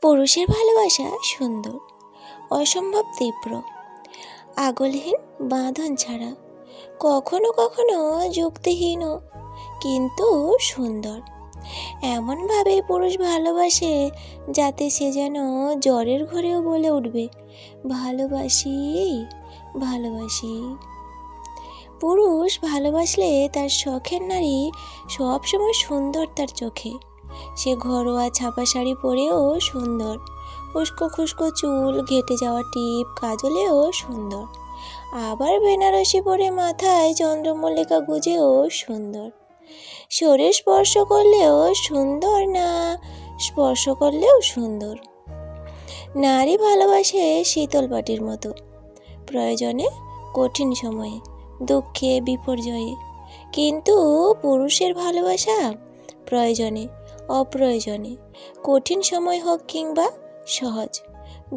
পুরুষের ভালোবাসা সুন্দর, অসম্ভব তীব্র, আগলহীন, বাঁধন ছাড়া, কখনো কখনো যুক্তিহীনও, কিন্তু সুন্দর। এমনভাবে পুরুষ ভালোবাসে যাতে সে যেন জ্বরের ঘরেও বলে উঠবে, ভালোবাসি, ভালোবাসি। পুরুষ ভালোবাসলে তার শখের নারী সবসময় সুন্দর তার চোখে। সে ঘরোয়া ছাপা শাড়ি পরেও সুন্দর, উস্কো খুস্কো চুল, ঘেটে যাওয়া টিপ, কাজলেও সুন্দর, আবার বেনারসি পরে মাথায় চন্দ্রমল্লিকা গুজেও সুন্দর। শরীর স্পর্শ করলেও সুন্দর, না স্পর্শ করলেও সুন্দর। নারী ভালোবাসে শীতল পাটির মতো, প্রয়োজনে, কঠিন সময়ে, দুঃখে, বিপর্যয়ে। কিন্তু পুরুষের ভালোবাসা প্রয়োজনে, অপ্রয়োজনে, কঠিন সময় হোক কিংবা সহজ,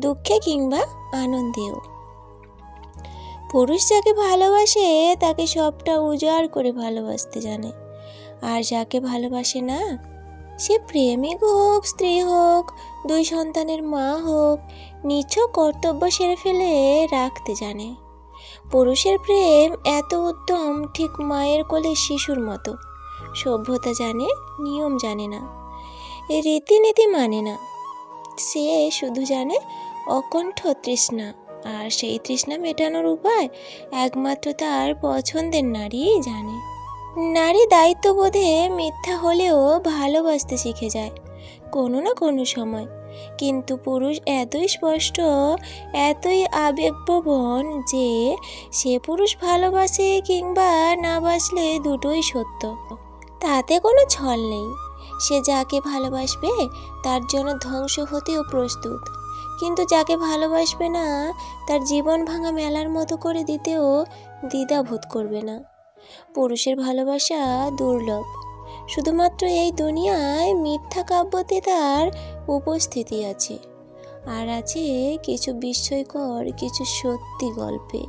দুঃখে কিংবা আনন্দেও। পুরুষ যাকে ভালোবাসে তাকে সবটা উজাড় করে ভালোবাসতে জানে। আর যাকে ভালোবাসে না, সে প্রেমিক হোক, স্ত্রী হোক, 2 সন্তানের মা হোক, নিছক কর্তব্য সেরে ফেলে রাখতে জানে। পুরুষের প্রেম এত উদ্যম, ঠিক মায়ের কোলে শিশুর মতো। সভ্যতা জানে, নিয়ম জানে না, রীতিনীতি মানে না। সে শুধু জানে অকণ্ঠ তৃষ্ণা, আর সেই তৃষ্ণা মেটানোর উপায় একমাত্র তার পছন্দের নারীই জানে। নারী দায়িত্ববোধে মিথ্যা হলেও ভালোবাসতে শিখে যায় কোনো না কোনো সময়। কিন্তু পুরুষ এতই স্পষ্ট, এতই আবেগপ্রবণ যে সে পুরুষ ভালোবাসে কিংবা না বাসলে দুটোই সত্য। তাতে কোনো ছল নেই। সে যাকে ভালোবাসবে তার জন্য ধ্বংস হতেও প্রস্তুত, কিন্তু যাকে ভালোবাসবে না তার জীবন ভাঙা মেলার মতো করে দিতেও দ্বিধাবোধ করবে না। পুরুষের ভালোবাসা দুর্লভ। শুধুমাত্র এই দুনিয়ায় মিথ্যা কাব্যতে তার উপস্থিতি আছে, আর আছে কিছু বিস্ময়কর, কিছু সত্যি গল্পে।